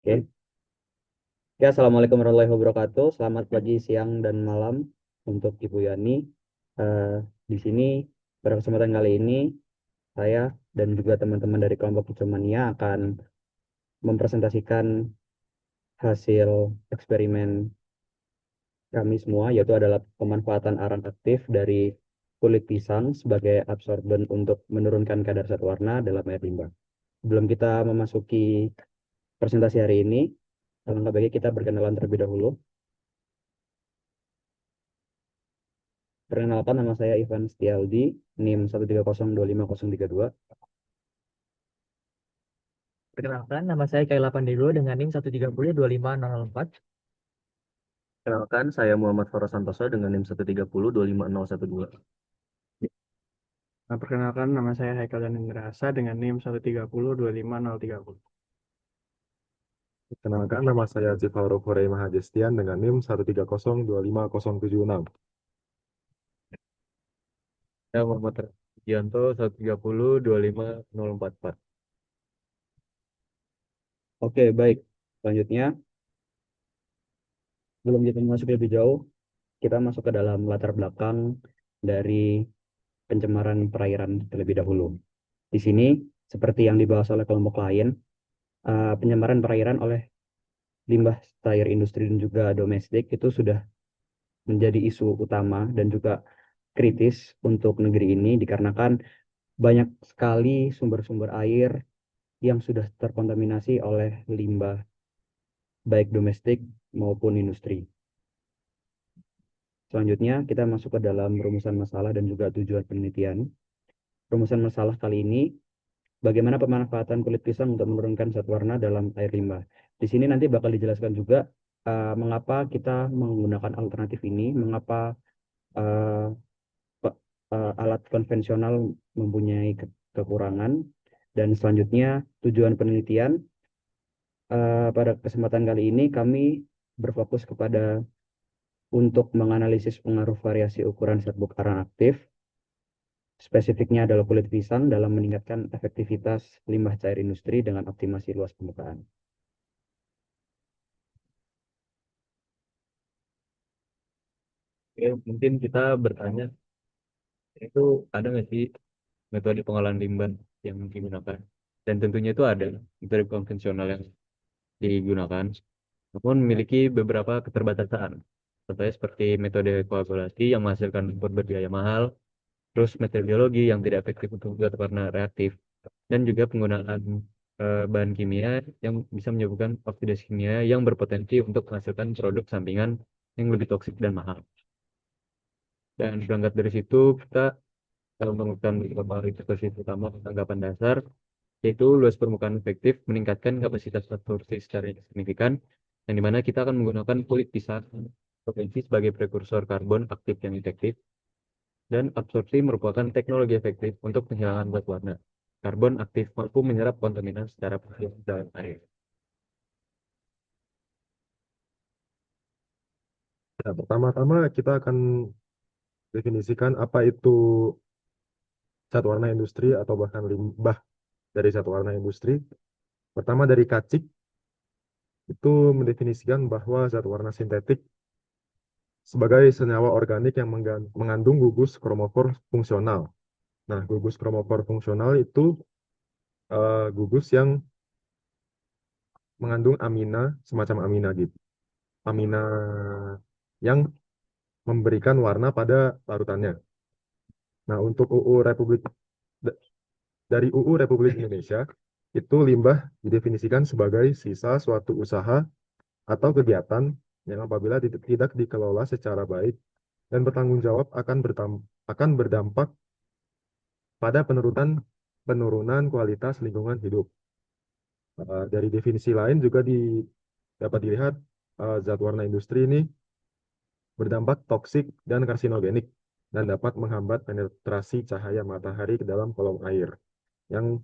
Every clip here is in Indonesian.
Oke. Ya, Assalamualaikum warahmatullahi wabarakatuh. Selamat pagi, siang, dan malam untuk Ibu Yani. Eh, di sini, pada kesempatan kali ini, saya dan juga teman-teman dari kelompok Hijauania akan mempresentasikan hasil eksperimen kami semua, yaitu adalah pemanfaatan arang aktif dari kulit pisang sebagai absorben untuk menurunkan kadar zat warna dalam air limbah. Sebelum kita memasuki presentasi hari ini, alangkah baiknya kita berkenalan terlebih dahulu. Perkenalkan, nama saya Ivan Setialdi, NIM 130250032. Perkenalkan, nama saya Kaila Pandego dengan NIM 130 25004. Kenalkan, saya Muhammad Faro Santoso dengan NIM 130 25012. Nah, perkenalkan, nama saya Haikal Yanendrasa dengan NIM 130 25030. Kenalkan, nama saya Cifauro Korei Mahajestian dengan NIM 130 25076. Saya Muhammad Gianto 130 25044. Oke, baik. Selanjutnya, sebelum kita masuk lebih jauh, kita masuk ke dalam latar belakang dari pencemaran perairan terlebih dahulu. Di sini, seperti yang dibahas oleh kelompok lain, pencemaran perairan oleh limbah cair industri dan juga domestik itu sudah menjadi isu utama dan juga kritis untuk negeri ini dikarenakan banyak sekali sumber-sumber air yang sudah terkontaminasi oleh limbah baik domestik maupun industri. Selanjutnya, kita masuk ke dalam rumusan masalah dan juga tujuan penelitian. Rumusan masalah kali ini, bagaimana pemanfaatan kulit pisang untuk menurunkan zat warna dalam air limbah. Di sini nanti bakal dijelaskan juga mengapa kita menggunakan alternatif ini, mengapa uh, alat konvensional mempunyai kekurangan, dan selanjutnya tujuan penelitian. Pada kesempatan kali ini kami berfokus kepada untuk menganalisis pengaruh variasi ukuran serbuk arang aktif, spesifiknya adalah kulit pisang dalam meningkatkan efektivitas limbah cair industri dengan optimasi luas permukaan. Oke, mungkin kita bertanya, itu ada nggak sih metode pengolahan limbah yang digunakan? Dan tentunya itu ada metode konvensional yang digunakan, namun memiliki beberapa keterbatasan. Contohnya seperti metode koagulasi yang menghasilkan lumpur berbiaya mahal, terus metode biologi yang tidak efektif untuk zat warna reaktif, dan juga penggunaan bahan kimia yang bisa menyebabkan oksidasi kimia yang berpotensi untuk menghasilkan produk sampingan yang lebih toksik dan mahal. Dan berangkat dari situ, kita melakukan beberapa hipotesis utama tanggapan dasar, yaitu luas permukaan efektif meningkatkan kapasitas absorpsi secara signifikan, yang dimana kita akan menggunakan kulit pisang potensi sebagai prekursor karbon aktif yang efektif, dan absorpsi merupakan teknologi efektif untuk penghilangan zat warna. Karbon aktif mampu menyerap kontaminan secara pasif dalam air. Nah, pertama-tama kita akan definisikan apa itu zat warna industri atau bahkan limbah dari zat warna industri. Pertama dari Kacik, itu mendefinisikan bahwa zat warna sintetik sebagai senyawa organik yang mengandung gugus kromofor fungsional. Nah, gugus kromofor fungsional itu gugus yang mengandung amina, semacam amina gitu. Amina yang memberikan warna pada larutannya. Nah, untuk da- dari UU Republik Indonesia, itu limbah didefinisikan sebagai sisa suatu usaha atau kegiatan yang apabila tidak dikelola secara baik dan bertanggung jawab akan berdampak pada penurunan kualitas lingkungan hidup. Dari definisi lain juga dapat dilihat zat warna industri ini berdampak toksik dan karsinogenik dan dapat menghambat penetrasi cahaya matahari ke dalam kolom air yang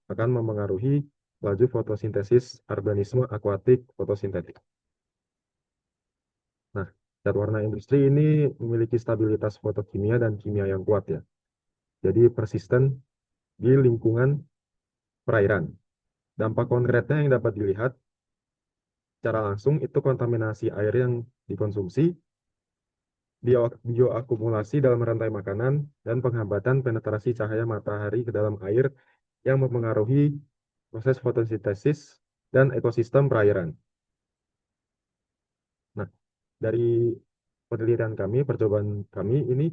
akan memengaruhi laju fotosintesis organisme akuatik fotosintetik. Nah, zat warna industri ini memiliki stabilitas fotokimia dan kimia yang kuat ya. Jadi persisten di lingkungan perairan. Dampak konkretnya yang dapat dilihat secara langsung itu kontaminasi air yang dikonsumsi, bioakumulasi dalam rantai makanan, dan penghambatan penetrasi cahaya matahari ke dalam air yang mempengaruhi proses fotosintesis dan ekosistem perairan. Nah, dari penelitian kami, percobaan kami ini,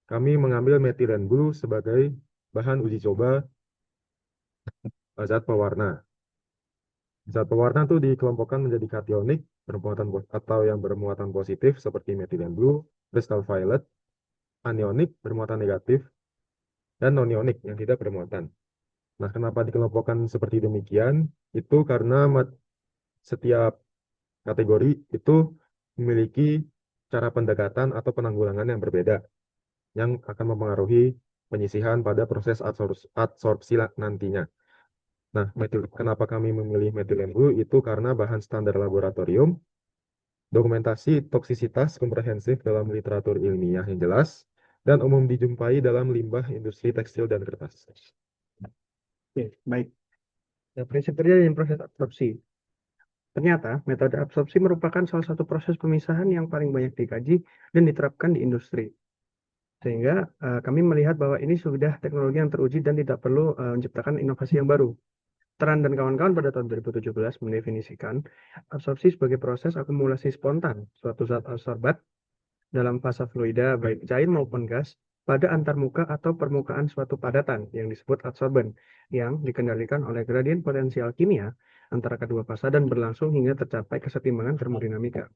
kami mengambil metilen blue sebagai bahan uji coba zat pewarna. Zat pewarna itu dikelompokkan menjadi kationik atau yang bermuatan positif seperti metilen blue, crystal violet, anionik bermuatan negatif, dan nonionik yang tidak bermuatan. Nah, kenapa dikelompokkan seperti demikian? Itu karena setiap kategori itu memiliki cara pendekatan atau penanggulangan yang berbeda yang akan mempengaruhi penyisihan pada proses adsorpsi nantinya. Nah, kenapa kami memilih metilen blue itu karena bahan standar laboratorium, dokumentasi toksisitas komprehensif dalam literatur ilmiah yang jelas, dan umum dijumpai dalam limbah industri tekstil dan kertas. Oke, baik. Nah, prinsip kerja dan proses absorpsi. Ternyata, metode absorpsi merupakan salah satu proses pemisahan yang paling banyak dikaji dan diterapkan di industri. Sehingga kami melihat bahwa ini sudah teknologi yang teruji dan tidak perlu menciptakan inovasi yang baru. Tran dan kawan-kawan pada tahun 2017 mendefinisikan absorpsi sebagai proses akumulasi spontan suatu zat adsorbat dalam fase fluida baik cair maupun gas pada antarmuka atau permukaan suatu padatan yang disebut adsorben yang dikendalikan oleh gradien potensial kimia antara kedua fase dan berlangsung hingga tercapai kesetimbangan termodinamika.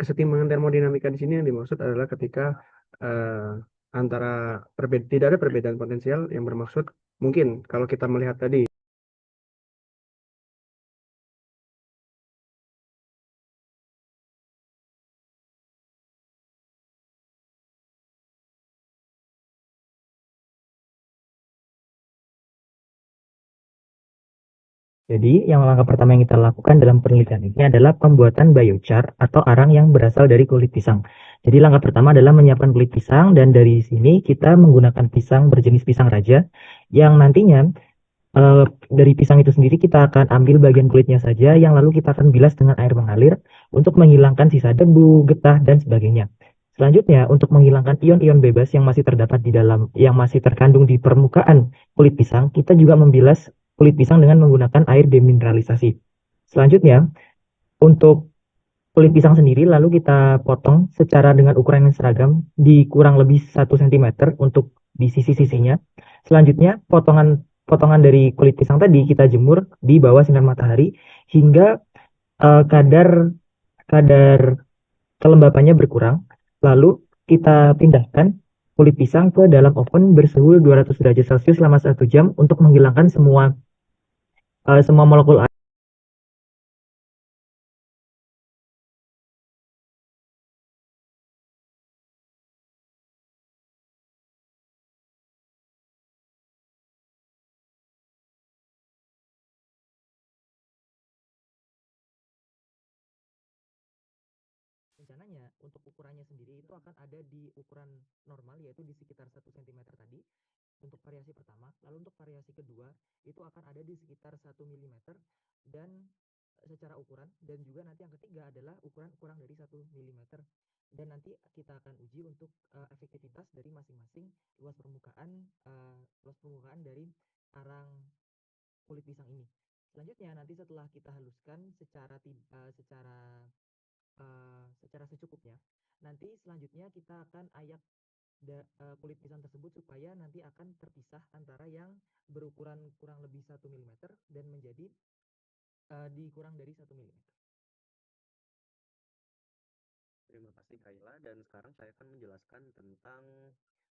Kesetimbangan termodinamika di sini yang dimaksud adalah ketika antara tidak ada perbedaan potensial yang bermaksud mungkin kalau kita melihat tadi Jadi, yang langkah pertama yang kita lakukan dalam penelitian ini adalah pembuatan biochar atau arang yang berasal dari kulit pisang. Jadi, langkah pertama adalah menyiapkan kulit pisang dan dari sini kita menggunakan pisang berjenis pisang raja yang nantinya dari pisang itu sendiri kita akan ambil bagian kulitnya saja yang lalu kita akan bilas dengan air mengalir untuk menghilangkan sisa debu, getah, dan sebagainya. Selanjutnya, untuk menghilangkan ion-ion bebas yang masih terdapat di dalam, yang masih terkandung di permukaan kulit pisang, kita juga membilas kulit pisang dengan menggunakan air demineralisasi. Selanjutnya, untuk kulit pisang sendiri lalu kita potong secara dengan ukuran yang seragam di kurang lebih 1 cm untuk di sisi-sisinya. Selanjutnya, potongan dari kulit pisang tadi kita jemur di bawah sinar matahari hingga kadar kelembapannya berkurang. Lalu kita pindahkan kulit pisang ke dalam oven bersuhu 200 derajat Celcius selama 1 jam untuk menghilangkan semua molekul air. Rencananya untuk ukurannya sendiri itu akan ada di ukuran normal yaitu di sekitar 1 cm tadi untuk variasi pertama. Lalu untuk variasi kedua itu akan ada di sekitar 1 mm dan secara ukuran, dan juga nanti yang ketiga adalah ukuran kurang dari 1 mm. Dan nanti kita akan uji untuk efektivitas dari masing-masing luas permukaan dari arang kulit pisang ini. Selanjutnya nanti setelah kita haluskan secara secukupnya, nanti selanjutnya kita akan ayak kulit pisang tersebut supaya nanti akan terpisah antara yang berukuran kurang lebih 1 mm dan menjadi dikurang dari 1 mm. Terima kasih Kayla, dan sekarang saya akan menjelaskan tentang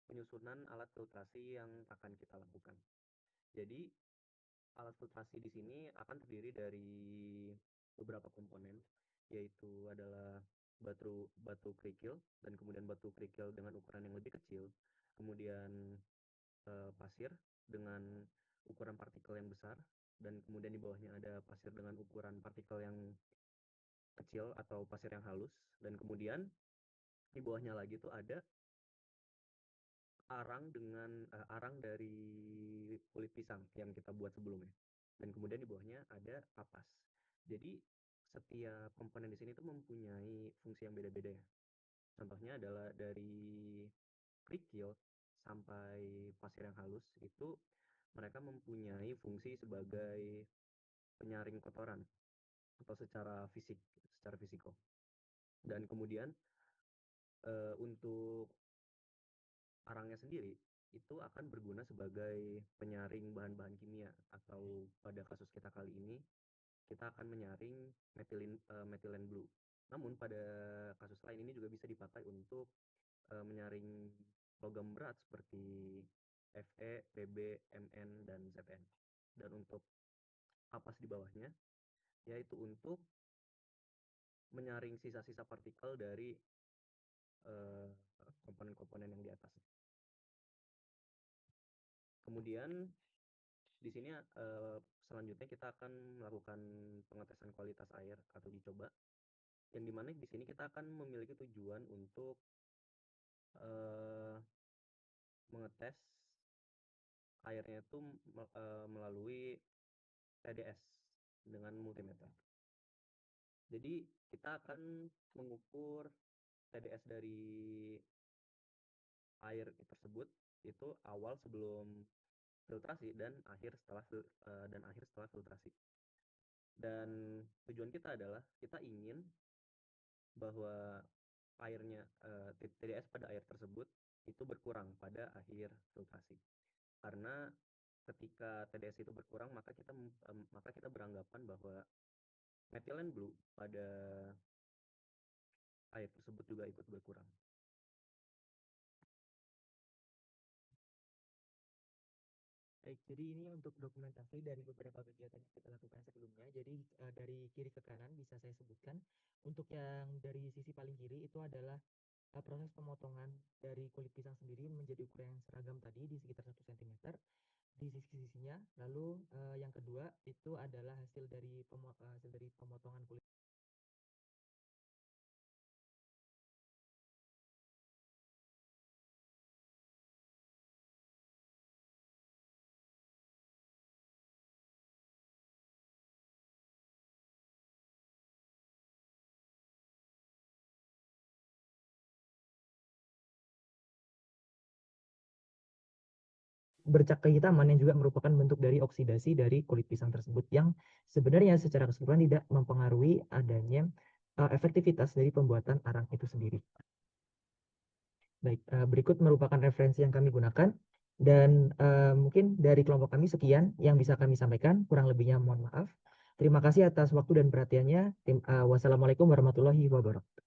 penyusunan alat filtrasi yang akan kita lakukan. Jadi, alat filtrasi di sini akan terdiri dari beberapa komponen, yaitu adalah batu kerikil, dan kemudian batu kerikil dengan ukuran yang lebih kecil, kemudian pasir dengan ukuran partikel yang besar, dan kemudian di bawahnya ada pasir dengan ukuran partikel yang kecil atau pasir yang halus, dan kemudian di bawahnya lagi tuh ada arang dari kulit pisang yang kita buat sebelumnya. dan kemudian di bawahnya ada kapas. Jadi setiap komponen di sini tuh mempunyai fungsi yang beda-beda ya. Contohnya adalah dari kerikil sampai pasir yang halus itu mereka mempunyai fungsi sebagai penyaring kotoran atau secara fisiko. Dan kemudian untuk arangnya sendiri itu akan berguna sebagai penyaring bahan-bahan kimia, atau pada kasus kita kali ini kita akan menyaring methylene blue. Namun pada kasus lain ini juga bisa dipakai untuk menyaring logam berat seperti Fe, Pb, Mn, dan Zn. Dan untuk kapas di bawahnya yaitu untuk menyaring sisa-sisa partikel dari komponen-komponen yang di atas. Kemudian di sini selanjutnya kita akan melakukan pengetesan kualitas air atau uji coba, yang dimana di sini kita akan memiliki tujuan untuk mengetes airnya itu melalui TDS dengan multimeter. Jadi kita akan mengukur TDS dari air tersebut itu awal sebelum filtrasi dan akhir setelah filtrasi. Dan tujuan kita adalah kita ingin bahwa airnya TDS pada air tersebut itu berkurang pada akhir filtrasi. Karena ketika TDS itu berkurang, maka kita beranggapan bahwa methylene blue pada air tersebut juga ikut berkurang. Baik, jadi ini untuk dokumentasi dari beberapa kegiatan yang kita lakukan sebelumnya. Jadi dari kiri ke kanan bisa saya sebutkan. Untuk yang dari sisi paling kiri itu adalah proses pemotongan dari kulit pisang sendiri menjadi ukuran yang seragam tadi di sekitar 1 cm di sisi-sisinya. Lalu yang kedua itu adalah hasil dari pemotongan kulit. Bercak kehitaman yang juga merupakan bentuk dari oksidasi dari kulit pisang tersebut, yang sebenarnya secara keseluruhan tidak mempengaruhi adanya efektivitas dari pembuatan arang itu sendiri. Baik, berikut merupakan referensi yang kami gunakan, dan mungkin dari kelompok kami sekian yang bisa kami sampaikan, kurang lebihnya mohon maaf. Terima kasih atas waktu dan perhatiannya. Wassalamualaikum warahmatullahi wabarakatuh.